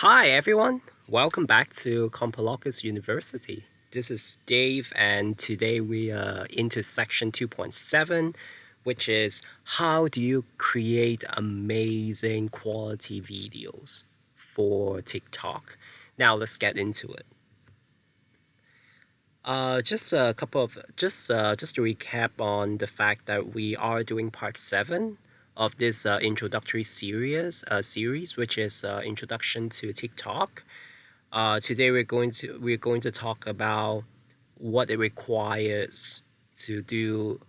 Hi everyone, welcome back to Compolocus University. This is Dave, and today we are into section 2.7, which is how do you create amazing quality videos for TikTok. Now let's get into it. Just a couple of just to recap on the fact that we are doing part 7 of this introductory series, which is introduction to TikTok. Today we're going to talk about what it requires to do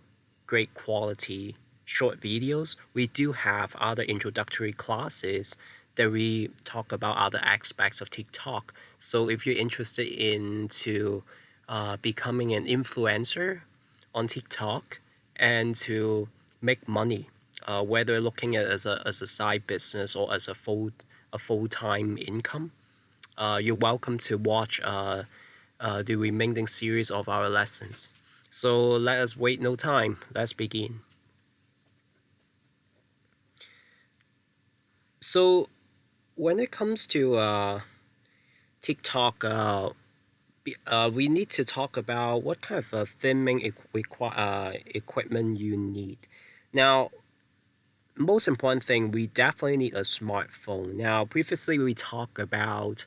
great quality short videos. We do have other introductory classes that we talk about other aspects of TikTok. So if you're interested into becoming an influencer on TikTok and to make money, whether looking at it as a side business or as a full-time income, you're welcome to watch the remaining series of our lessons. So let us wait no time. Let's begin. So when it comes to TikTok, we need to talk about what kind of filming equipment you need. Now, most important thing, we definitely need a smartphone. Now, previously we talked about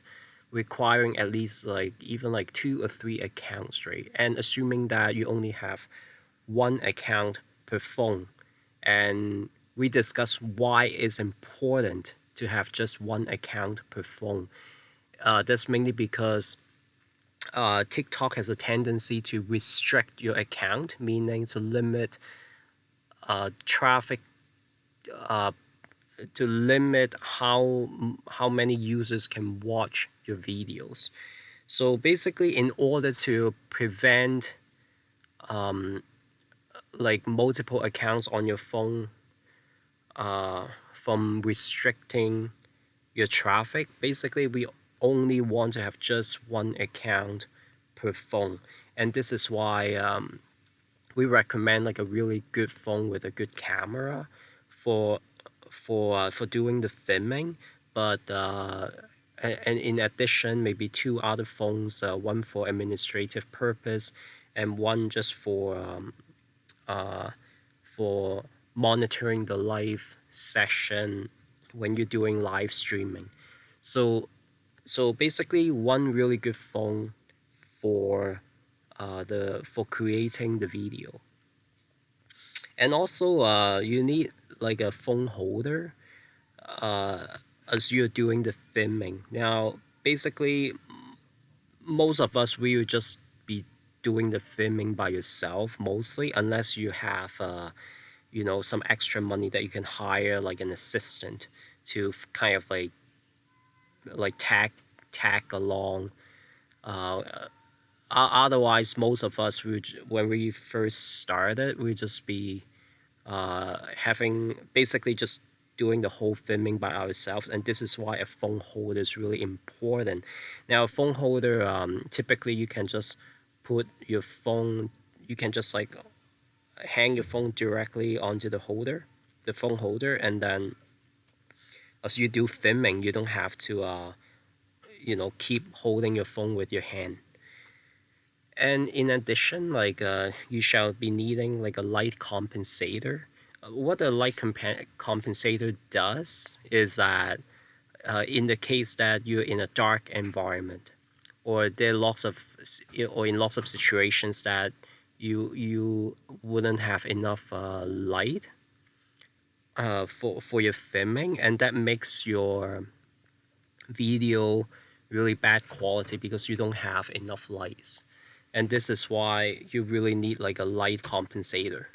requiring at least even 2 or 3 accounts, right? And assuming that you only have one account per phone. And we discussed why it's important to have just one account per phone. That's mainly because TikTok has a tendency to restrict your account, meaning to limit traffic, uh, to limit how many users can watch your videos. So basically, in order to prevent multiple accounts on your phone from restricting your traffic, basically we only want to have just one account per phone. And this is why we recommend a really good phone with a good camera for doing the filming. But and in addition, maybe 2 other phones, one for administrative purpose and one just for monitoring the live session when you're doing live streaming. So basically, one really good phone for for creating the video. And also you need a phone holder as you're doing the filming. Now basically, most of us will just be doing the filming by yourself mostly, unless you have some extra money that you can hire an assistant to kind of tag along. Otherwise, most of us when we first started, we just be having basically just doing the whole filming by ourselves, and this is why a phone holder is really important. Now, a phone holder, typically you can just put your phone, you can just hang your phone directly onto the phone holder, and then as you do filming, you don't have to keep holding your phone with your hand. And in addition, you shall be needing a light compensator. What a light compensator does is that in the case that you're in a dark environment, or there are in lots of situations that you wouldn't have enough light for your filming, and that makes your video really bad quality because you don't have enough lights. And this is why you really need a light compensator.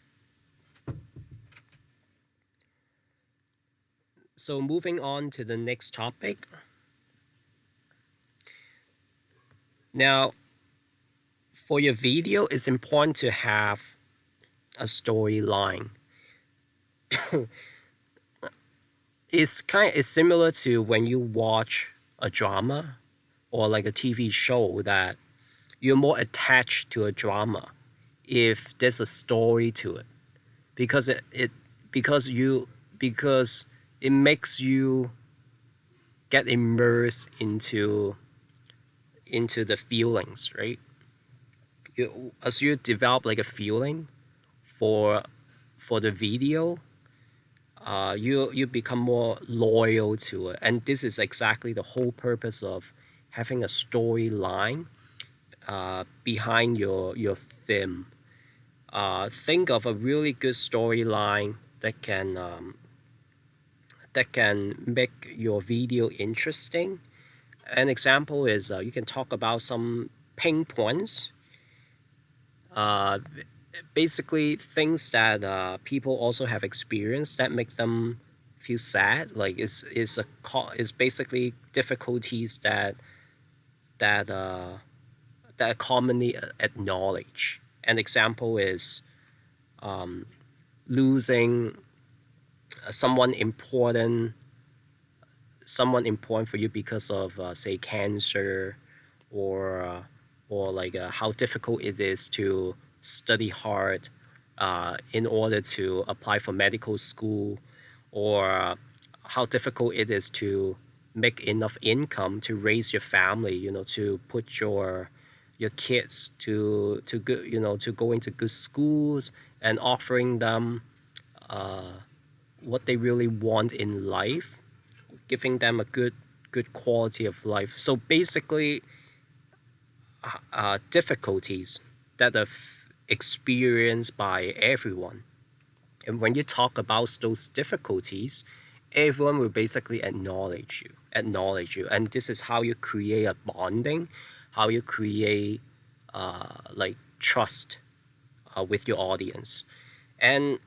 So moving on to the next topic. Now, for your video, it's important to have a storyline. It's similar to when you watch a drama or a TV show, that you're more attached to a drama if there's a story to it, because it makes you get immersed into the feelings, right? As you develop like a feeling for the video, you become more loyal to it, and this is exactly the whole purpose of having a storyline behind your film. Think of a really good storyline that can make your video interesting. An example is you can talk about some pain points, uh, basically things that people also have experienced that make them feel sad. Like is basically difficulties that uh, that are commonly acknowledged. An example is losing someone important for you because of say cancer, or like how difficult it is to study hard in order to apply for medical school, or how difficult it is to make enough income to raise your family, to put your kids to good, to go into good schools, and offering them what they really want in life, giving them a good quality of life. So basically, difficulties that are experienced by everyone. And when you talk about those difficulties, everyone will basically acknowledge you, and this is how you create a bonding, how you create like trust with your audience, and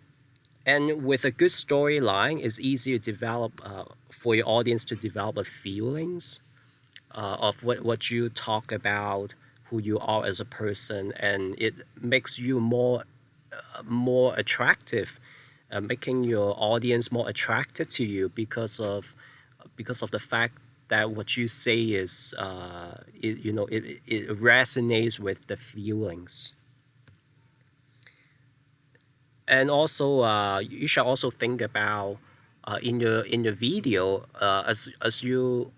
with a good storyline, it's easy to develop for your audience to develop a feelings of what you talk about, who you are as a person, and it makes you more attractive, making your audience more attracted to you because of the fact that what you say is it resonates with the feelings. And also you should also think about in your video, as you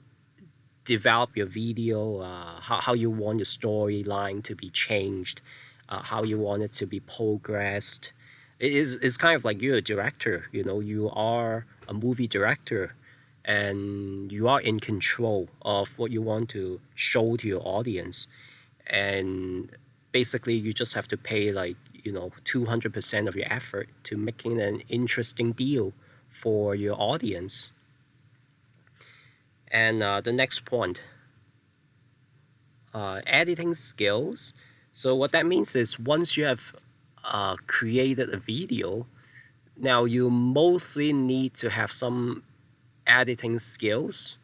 develop your video, how you want your storyline to be changed, how you want it to be progressed. It's kind of like you're a director, you are a movie director, and you are in control of what you want to show to your audience. And basically, you just have to pay, like, 200% of your effort to making an interesting deal for your audience. And the next point, editing skills. So what that means is once you have created a video, now you mostly need to have some editing skills,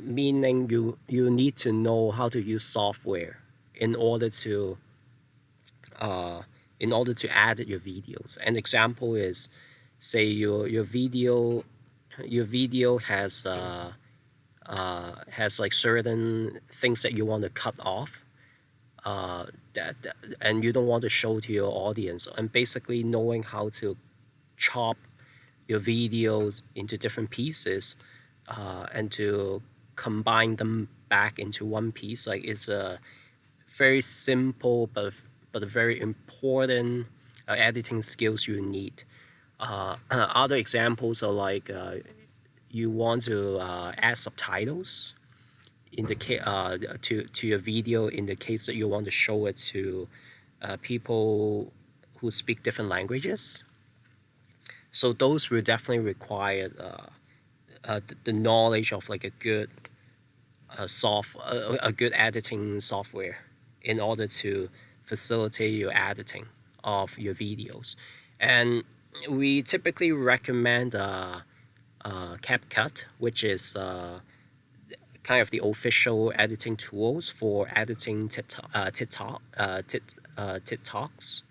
meaning you need to know how to use software in order to edit your videos. An example is, say your video has like certain things that you want to cut off, and you don't want to show to your audience, and basically knowing how to chop your videos into different pieces, and to combine them back into one piece, like, is a very simple but a very important editing skills you need. Other examples are like, you want to add subtitles in the to your video, in the case that you want to show it to people who speak different languages. So those will definitely require the knowledge of like a good a good editing software in order to facilitate your editing of your videos. And we typically recommend CapCut, which is kind of the official editing tools for editing TikToks.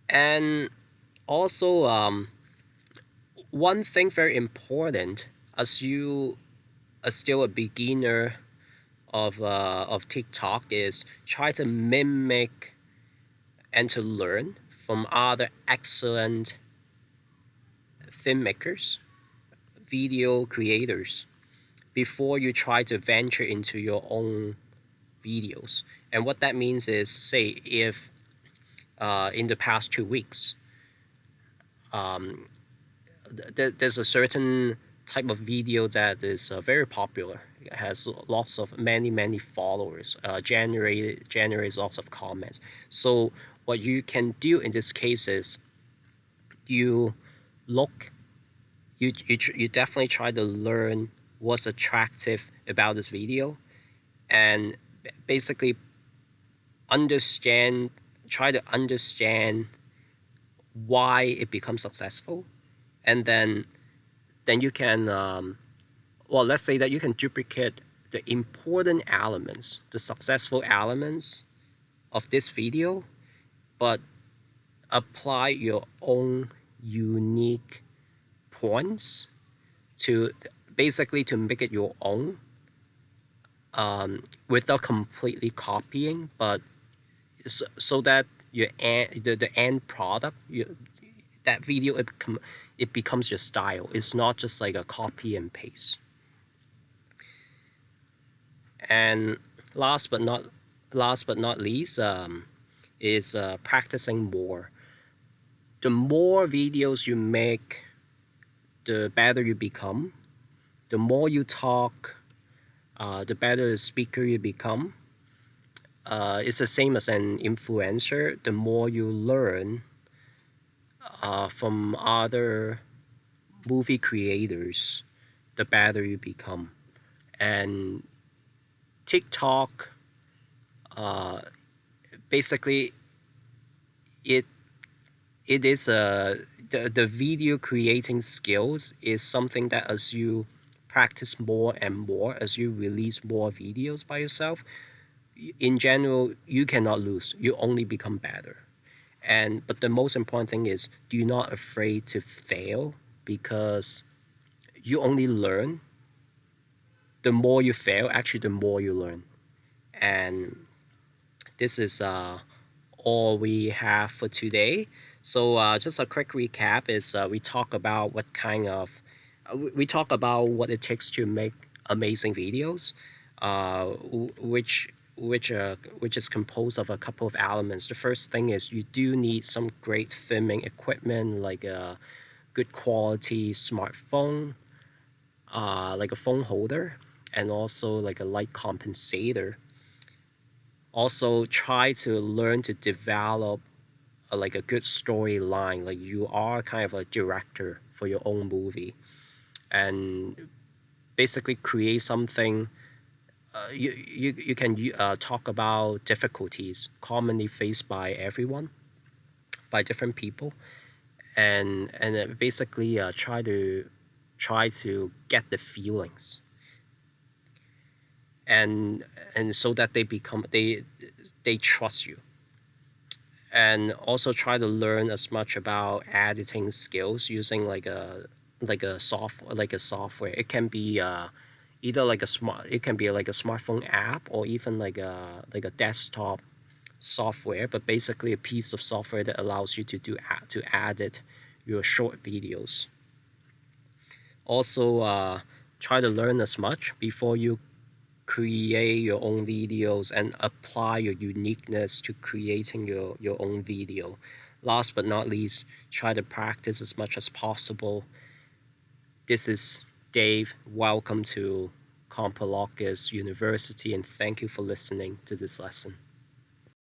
And also, one thing very important, as you are still a beginner of TikTok, is try to mimic and to learn from other excellent filmmakers. video creators before you try to venture into your own videos. And what that means is, say, if in the past 2 weeks, there's a certain type of video that is very popular. It has lots of many followers, generates lots of comments. So what you can do in this case is you look, you definitely try to learn what's attractive about this video, and basically try to understand why it becomes successful, and then you can well, let's say that you can duplicate the important elements, the successful elements of this video, but apply your own unique points to basically to make it your own, without completely copying, but so that the end product, that video, it becomes your style. It's not just like a copy and paste. And last but not least, is practicing more. The more videos you make, the better you become. The more you talk, the better the speaker you become. It's the same as an influencer. The more you learn from other movie creators, the better you become. And TikTok, basically, it is the video creating skills is something that as you practice more and more, as you release more videos by yourself, in general, you cannot lose. You only become better. But the most important thing is, do not afraid to fail, because you only learn. The more you fail, actually, the more you learn. And this is all we have for today. So just a quick recap is we talk about what it takes to make amazing videos, which is composed of a couple of elements. The first thing is you do need some great filming equipment, like a good quality smartphone, like a phone holder, and also like a light compensator. Also, try to learn to develop like a good storyline, like you are kind of a director for your own movie, and basically create something. You can talk about difficulties commonly faced by everyone, by different people, and basically try to get the feelings, and so that they trust you. And also try to learn as much about editing skills using like a software. It can be either like it can be like a smartphone app, or even like a desktop software, but basically a piece of software that allows you to edit your short videos. Also, try to learn as much before you create your own videos, and apply your uniqueness to creating your own video. Last but not least, try to practice as much as possible. This is Dave. Welcome to Compa Locus University, and thank you for listening to this lesson.